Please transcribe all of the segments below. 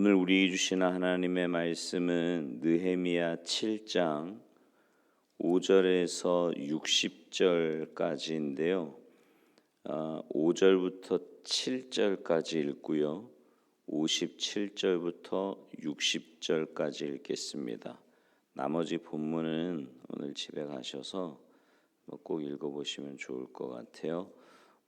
오늘 우리에게 주시는 하나님의 말씀은 느헤미야 7장 5절에서 60절까지인데요. 5절부터 7절까지 읽고요. 57절부터 60절까지 읽겠습니다. 나머지 본문은 오늘 집에 가셔서 꼭 읽어보시면 좋을 것 같아요.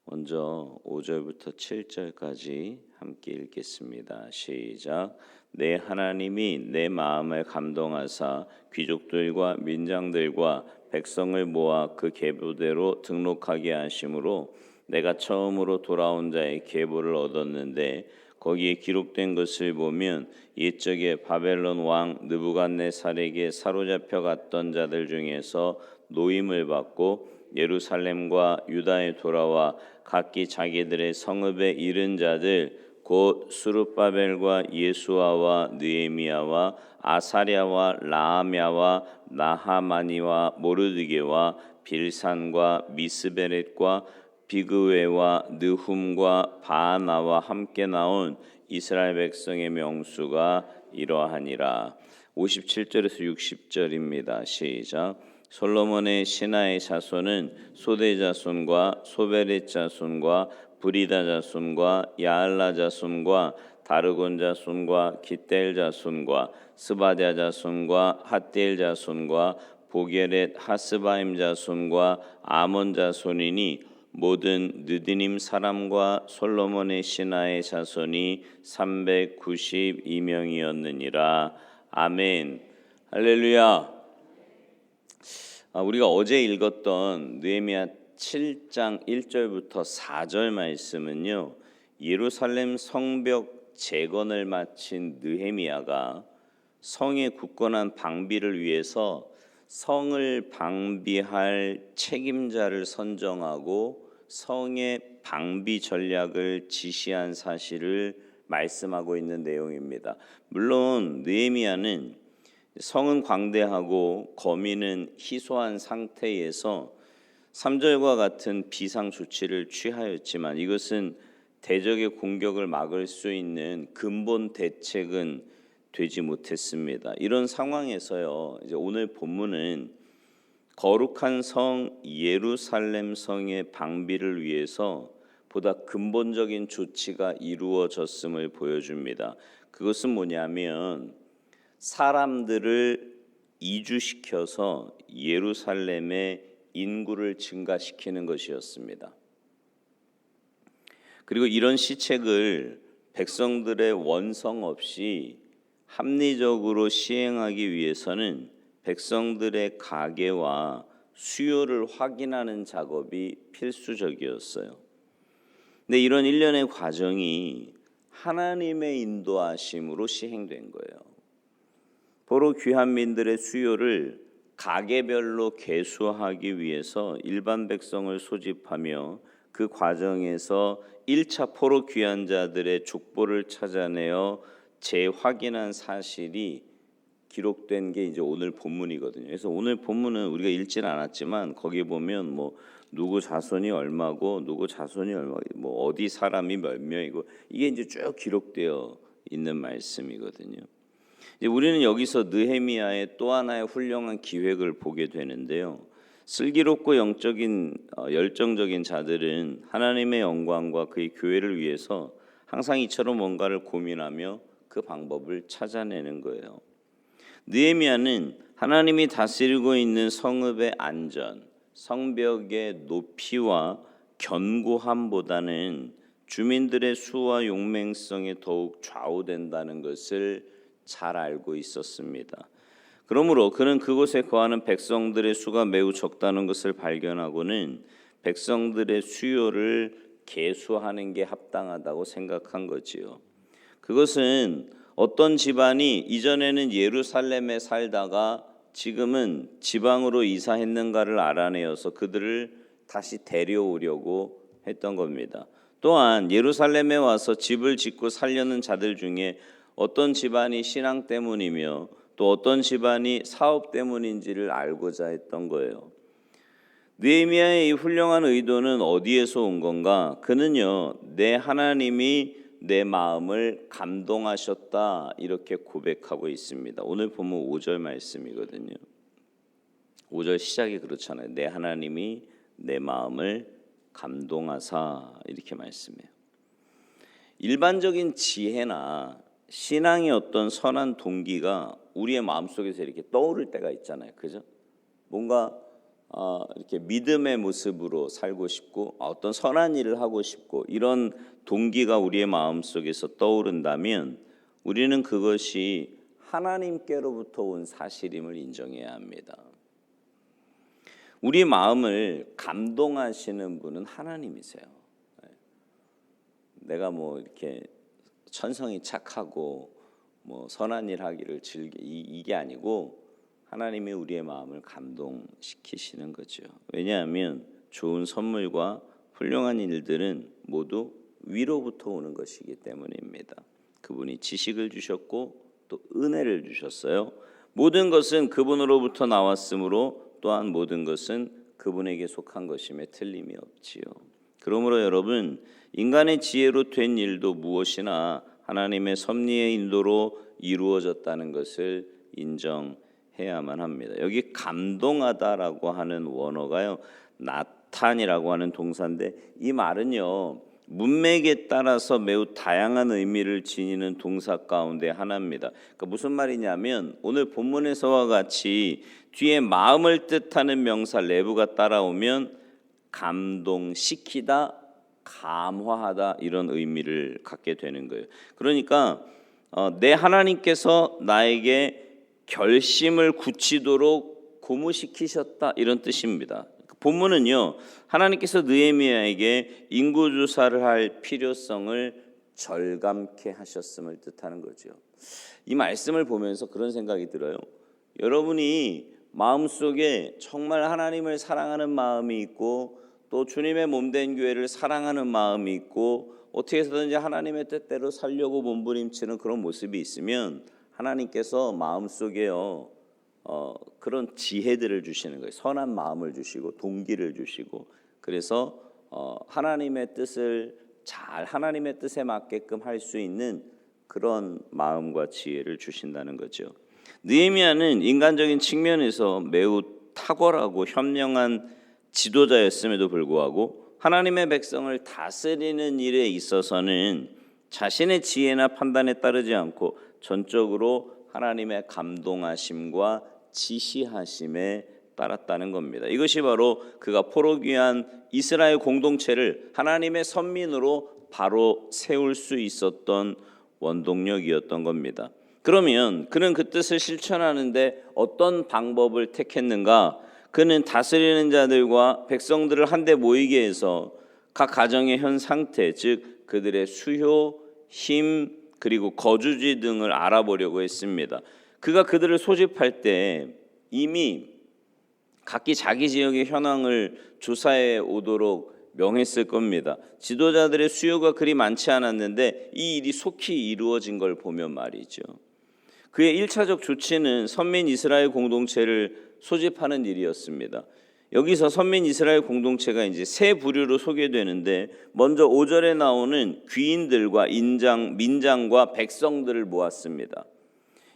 먼저 5절부터 7절까지 함께 읽겠습니다. 시작. 내 하나님이 내 마음을 감동하사 귀족들과 민장들과 백성을 모아 그 계보대로 등록하게 하심으로 내가 처음으로 돌아온 자의 계보를 얻었는데 거기에 기록된 것을 보면 옛적에 바벨론 왕 느부갓네살에게 사로잡혀 갔던 자들 중에서 노임을 받고 예루살렘과 유다에 돌아와 각기 자기들의 성읍에 이른 자들 곧 스룹바벨과 예수아와 느헤미야와 아사랴와 라하랴와 나하마니와 모르드게와 빌산과 미스베렛과 비그웨와 느훔과 바하나와 함께 나온 이스라엘 백성의 명수가 이러하니라. 57절에서 60절입니다. 시작. 솔로몬의 신하의 자손은 소대 자손과 소베렛 자손과 브리다 자손과 야알라 자손과 다르곤 자손과 기델 자손과 스바랴 자손과 핫델 자손과 보게렛 하스바임 자손과 아몬 자손이니 모든 느디님 사람과 솔로몬의 신하의 자손이 392명이었느니라. 아멘. 할렐루야. 우리가 어제 읽었던 느헤미야 7장 1절부터 4절 말씀은요, 예루살렘 성벽 재건을 마친 느헤미야가 성의 굳건한 방비를 위해서 성을 방비할 책임자를 선정하고 성의 방비 전략을 지시한 사실을 말씀하고 있는 내용입니다. 물론 느헤미야는 성은 광대하고 거민은 희소한 상태에서 3절과 같은 비상 조치를 취하였지만 이것은 대적의 공격을 막을 수 있는 근본 대책은 되지 못했습니다. 이런 상황에서요, 이제 오늘 본문은 거룩한 성 예루살렘 성의 방비를 위해서 보다 근본적인 조치가 이루어졌음을 보여줍니다. 그것은 뭐냐면 사람들을 이주시켜서 예루살렘의 인구를 증가시키는 것이었습니다. 그리고 이런 시책을 백성들의 원성 없이 합리적으로 시행하기 위해서는 백성들의 가계와 수요를 확인하는 작업이 필수적이었어요. 근데 이런 일련의 과정이 하나님의 인도하심으로 시행된 거예요. 보로 귀한 민들의 수요를 가계별로 계수하기 위해서 일반 백성을 소집하며 그 과정에서 1차 포로 귀한 자들의 족보를 찾아내어 재확인한 사실이 기록된 게 이제 오늘 본문이거든요. 그래서 오늘 본문은 우리가 읽지는 않았지만 거기에 보면 뭐 누구 자손이 얼마고 누구 자손이 얼마고 뭐 어디 사람이 몇 명이고 이게 이제 쭉 기록되어 있는 말씀이거든요. 이제 우리는 여기서 느헤미야의 또 하나의 훌륭한 기획을 보게 되는데요. 슬기롭고 열정적인 자들은 하나님의 영광과 그의 교회를 위해서 항상 이처럼 뭔가를 고민하며 그 방법을 찾아내는 거예요. 느헤미야는 하나님이 다스리고 있는 성읍의 안전, 성벽의 높이와 견고함보다는 주민들의 수와 용맹성에 더욱 좌우된다는 것을 잘 알고 있었습니다. 그러므로 그는 그곳에 거하는 백성들의 수가 매우 적다는 것을 발견하고는 백성들의 수요를 계수하는 게 합당하다고 생각한 거지요. 그것은 어떤 집안이 이전에는 예루살렘에 살다가 지금은 지방으로 이사했는가를 알아내어서 그들을 다시 데려오려고 했던 겁니다. 또한 예루살렘에 와서 집을 짓고 살려는 자들 중에 어떤 집안이 신앙 때문이며 또 어떤 집안이 사업 때문인지를 알고자 했던 거예요. 느헤미야의 이 훌륭한 의도는 어디에서 온 건가? 그는요, 내 하나님이 내 마음을 감동하셨다 이렇게 고백하고 있습니다. 오늘 보면 5절 말씀이거든요. 5절 시작이 그렇잖아요. 내 하나님이 내 마음을 감동하사 이렇게 말씀해요. 일반적인 지혜나 신앙의 어떤 선한 동기가 우리의 마음속에서 이렇게 떠오를 때가 있잖아요. 그죠? 뭔가 이렇게 믿음의 모습으로 살고 싶고 어떤 선한 일을 하고 싶고 이런 동기가 우리의 마음속에서 떠오른다면 우리는 그것이 하나님께로부터 온 사실임을 인정해야 합니다. 우리 마음을 감동하시는 분은 하나님이세요. 내가 뭐 이렇게 천성이 착하고 뭐 선한 일 하기를 이게 아니고 하나님이 우리의 마음을 감동시키시는 거죠. 왜냐하면 좋은 선물과 훌륭한 일들은 모두 위로부터 오는 것이기 때문입니다. 그분이 지식을 주셨고 또 은혜를 주셨어요. 모든 것은 그분으로부터 나왔으므로 또한 모든 것은 그분에게 속한 것임에 틀림이 없지요. 그러므로 여러분, 인간의 지혜로 된 일도 무엇이나 하나님의 섭리의 인도로 이루어졌다는 것을 인정해야만 합니다. 여기 감동하다라고 하는 원어가요, 나탄이라고 하는 동사인데 이 말은요, 문맥에 따라서 매우 다양한 의미를 지니는 동사 가운데 하나입니다. 그러니까 무슨 말이냐면 오늘 본문에서와 같이 뒤에 마음을 뜻하는 명사 레브가 따라오면 감동시키다, 감화하다 이런 의미를 갖게 되는 거예요. 그러니까 내 하나님께서 나에게 결심을 굳히도록 고무시키셨다 이런 뜻입니다. 본문은요, 하나님께서 느헤미야에게 인구조사를 할 필요성을 절감케 하셨음을 뜻하는 거죠. 이 말씀을 보면서 그런 생각이 들어요. 여러분이 마음속에 정말 하나님을 사랑하는 마음이 있고 또 주님의 몸된 교회를 사랑하는 마음이 있고 어떻게 해서든지 하나님의 뜻대로 살려고 몸부림치는 그런 모습이 있으면 하나님께서 마음속에요 그런 지혜들을 주시는 거예요. 선한 마음을 주시고 동기를 주시고 그래서 하나님의 뜻을 잘 하나님의 뜻에 맞게끔 할 수 있는 그런 마음과 지혜를 주신다는 거죠. 느헤미야는 인간적인 측면에서 매우 탁월하고 현명한 지도자였음에도 불구하고 하나님의 백성을 다스리는 일에 있어서는 자신의 지혜나 판단에 따르지 않고 전적으로 하나님의 감동하심과 지시하심에 따랐다는 겁니다. 이것이 바로 그가 포로귀한 이스라엘 공동체를 하나님의 선민으로 바로 세울 수 있었던 원동력이었던 겁니다. 그러면 그는 그 뜻을 실천하는데 어떤 방법을 택했는가? 그는 다스리는 자들과 백성들을 한데 모이게 해서 각 가정의 현 상태, 즉 그들의 수요, 힘, 그리고 거주지 등을 알아보려고 했습니다. 그가 그들을 소집할 때 이미 각기 자기 지역의 현황을 조사해 오도록 명했을 겁니다. 지도자들의 수요가 그리 많지 않았는데 이 일이 속히 이루어진 걸 보면 말이죠. 그의 1차적 조치는 선민 이스라엘 공동체를 소집하는 일이었습니다. 여기서 선민 이스라엘 공동체가 이제 세 부류로 소개되는데 먼저 5절에 나오는 귀인들과 민장과 백성들을 모았습니다.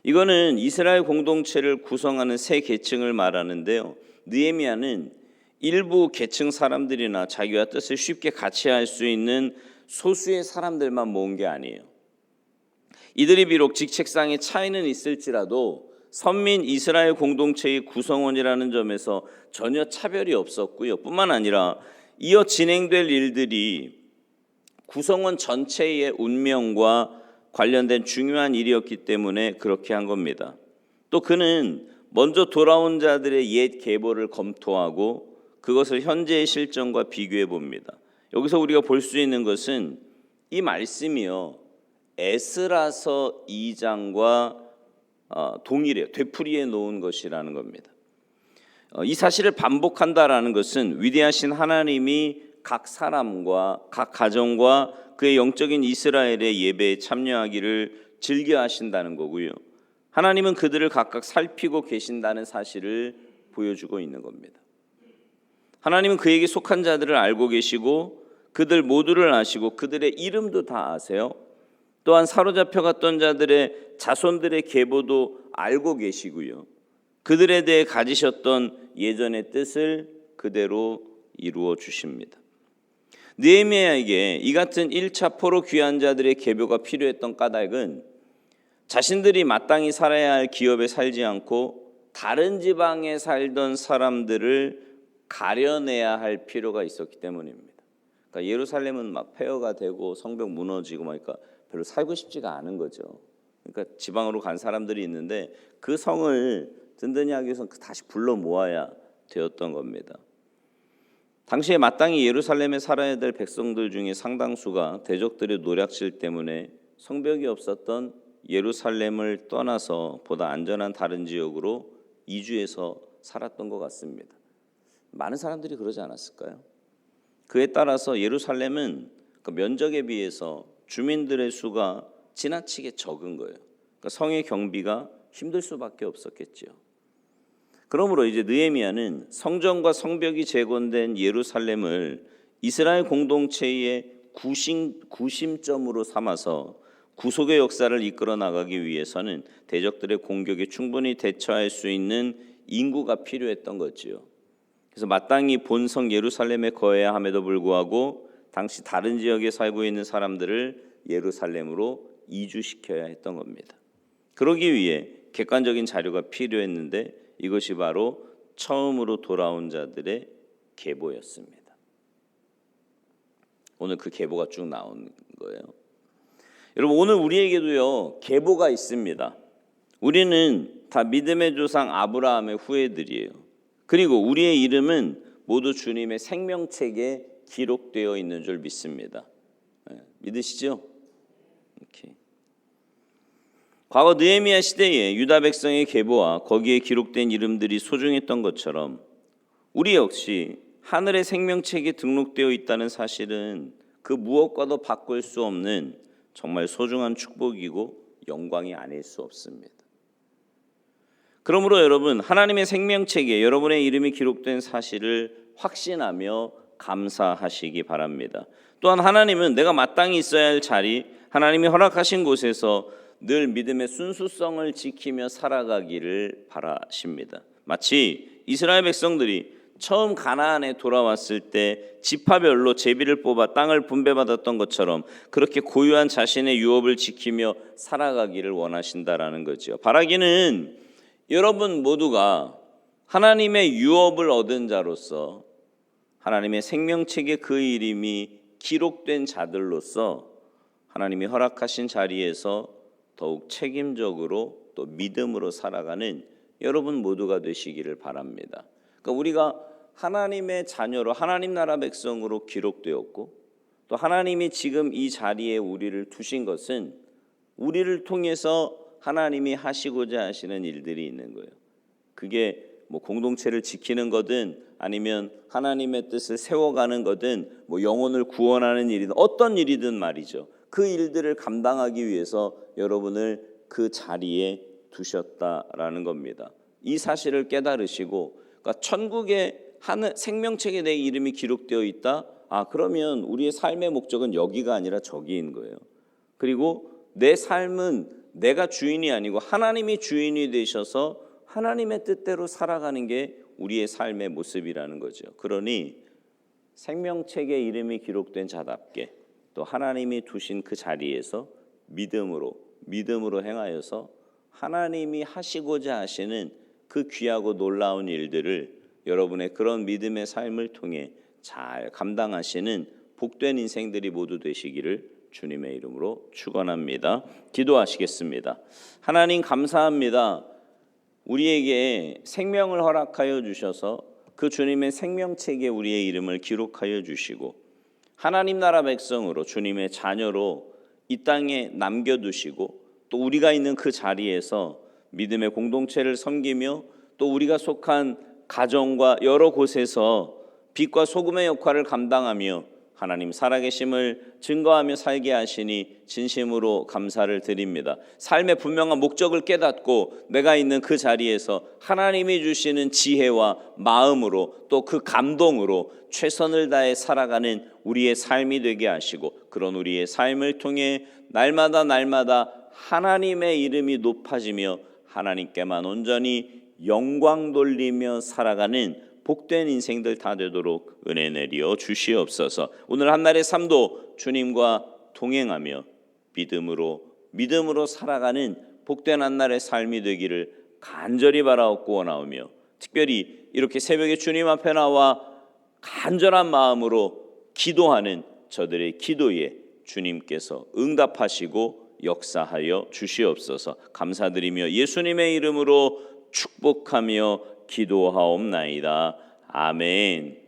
이거는 이스라엘 공동체를 구성하는 세 계층을 말하는데요. 느헤미야는 일부 계층 사람들이나 자기와 뜻을 쉽게 같이 할 수 있는 소수의 사람들만 모은 게 아니에요. 이들이 비록 직책상의 차이는 있을지라도 선민 이스라엘 공동체의 구성원이라는 점에서 전혀 차별이 없었고요. 뿐만 아니라 이어 진행될 일들이 구성원 전체의 운명과 관련된 중요한 일이었기 때문에 그렇게 한 겁니다. 또 그는 먼저 돌아온 자들의 옛 계보를 검토하고 그것을 현재의 실정과 비교해 봅니다. 여기서 우리가 볼 수 있는 것은 이 말씀이요, 에스라서 2장과 동일해요. 되풀이해 놓은 것이라는 겁니다. 이 사실을 반복한다라는 것은 위대하신 하나님이 각 사람과 각 가정과 그의 영적인 이스라엘의 예배에 참여하기를 즐겨 하신다는 거고요. 하나님은 그들을 각각 살피고 계신다는 사실을 보여주고 있는 겁니다. 하나님은 그에게 속한 자들을 알고 계시고 그들 모두를 아시고 그들의 이름도 다 아세요. 또한 사로잡혀 갔던 자들의 자손들의 계보도 알고 계시고요. 그들에 대해 가지셨던 예전의 뜻을 그대로 이루어 주십니다. 느헤미야에게 이 같은 1차 포로 귀환 자들의 계보가 필요했던 까닭은 자신들이 마땅히 살아야 할 기업에 살지 않고 다른 지방에 살던 사람들을 가려내야 할 필요가 있었기 때문입니다. 그러니까 예루살렘은 막 폐허가 되고 성벽 무너지고 그러니까 별로 살고 싶지가 않은 거죠. 그러니까 지방으로 간 사람들이 있는데 그 성을 든든히 하기 위해서 다시 불러 모아야 되었던 겁니다. 당시에 마땅히 예루살렘에 살아야 될 백성들 중에 상당수가 대적들의 노략질 때문에 성벽이 없었던 예루살렘을 떠나서 보다 안전한 다른 지역으로 이주해서 살았던 것 같습니다. 많은 사람들이 그러지 않았을까요? 그에 따라서 예루살렘은 그 면적에 비해서 주민들의 수가 지나치게 적은 거예요. 그러니까 성의 경비가 힘들 수밖에 없었겠죠. 그러므로 이제 느헤미야는 성전과 성벽이 재건된 예루살렘을 이스라엘 공동체의 구심점으로 삼아서 구속의 역사를 이끌어 나가기 위해서는 대적들의 공격에 충분히 대처할 수 있는 인구가 필요했던 거지요. 그래서 마땅히 본성 예루살렘에 거해야 함에도 불구하고 당시 다른 지역에 살고 있는 사람들을 예루살렘으로 이주시켜야 했던 겁니다. 그러기 위해 객관적인 자료가 필요했는데 이것이 바로 처음으로 돌아온 자들의 계보였습니다. 오늘 그 계보가 쭉 나온 거예요. 여러분, 오늘 우리에게도요 계보가 있습니다. 우리는 다 믿음의 조상 아브라함의 후예들이에요. 그리고 우리의 이름은 모두 주님의 생명책에 기록되어 있는 줄 믿습니다. 믿으시죠? 오케이. 과거 느헤미야 시대에 유다 백성의 계보와 거기에 기록된 이름들이 소중했던 것처럼 우리 역시 하늘의 생명책에 등록되어 있다는 사실은 그 무엇과도 바꿀 수 없는 정말 소중한 축복이고 영광이 아닐 수 없습니다. 그러므로 여러분, 하나님의 생명책에 여러분의 이름이 기록된 사실을 확신하며 감사하시기 바랍니다. 또한 하나님은 내가 마땅히 있어야 할 자리, 하나님이 허락하신 곳에서 늘 믿음의 순수성을 지키며 살아가기를 바라십니다. 마치 이스라엘 백성들이 처음 가나안에 돌아왔을 때 지파별로 제비를 뽑아 땅을 분배받았던 것처럼 그렇게 고유한 자신의 유업을 지키며 살아가기를 원하신다라는 거죠. 바라기는 여러분 모두가 하나님의 유업을 얻은 자로서 하나님의 생명책에 그 이름이 기록된 자들로서 하나님이 허락하신 자리에서 더욱 책임적으로 또 믿음으로 살아가는 여러분 모두가 되시기를 바랍니다. 그러니까 우리가 하나님의 자녀로 하나님 나라 백성으로 기록되었고 또 하나님이 지금 이 자리에 우리를 두신 것은 우리를 통해서 하나님이 하시고자 하시는 일들이 있는 거예요. 그게 뭐 공동체를 지키는 거든 아니면 하나님의 뜻을 세워가는 거든 뭐 영혼을 구원하는 일이든 어떤 일이든 말이죠. 그 일들을 감당하기 위해서 여러분을 그 자리에 두셨다라는 겁니다. 이 사실을 깨달으시고 그러니까 천국의 하늘 생명책에 내 이름이 기록되어 있다. 그러면 우리의 삶의 목적은 여기가 아니라 저기인 거예요. 그리고 내 삶은 내가 주인이 아니고 하나님이 주인이 되셔서 하나님의 뜻대로 살아가는 게 우리의 삶의 모습이라는 거죠. 그러니 생명책에 이름이 기록된 자답게 또 하나님이 두신 그 자리에서 믿음으로 행하여서 하나님이 하시고자 하시는 그 귀하고 놀라운 일들을 여러분의 그런 믿음의 삶을 통해 잘 감당하시는 복된 인생들이 모두 되시기를 주님의 이름으로 축원합니다. 기도하시겠습니다. 하나님 감사합니다. 우리에게 생명을 허락하여 주셔서 그 주님의 생명책에 우리의 이름을 기록하여 주시고 하나님 나라 백성으로 주님의 자녀로 이 땅에 남겨두시고 또 우리가 있는 그 자리에서 믿음의 공동체를 섬기며 또 우리가 속한 가정과 여러 곳에서 빛과 소금의 역할을 감당하며 하나님 살아계심을 증거하며 살게 하시니 진심으로 감사를 드립니다. 삶의 분명한 목적을 깨닫고 내가 있는 그 자리에서 하나님이 주시는 지혜와 마음으로 또 그 감동으로 최선을 다해 살아가는 우리의 삶이 되게 하시고, 그런 우리의 삶을 통해 날마다 하나님의 이름이 높아지며 하나님께만 온전히 영광 돌리며 살아가는 복된 인생들 다 되도록 은혜 내려 주시옵소서. 오늘 한날의 삶도 주님과 동행하며 믿음으로 살아가는 복된 한날의 삶이 되기를 간절히 바라옵고 원하오며, 특별히 이렇게 새벽에 주님 앞에 나와 간절한 마음으로 기도하는 저들의 기도에 주님께서 응답하시고 역사하여 주시옵소서. 감사드리며 예수님의 이름으로 축복하며 기도하옵나이다. 아멘.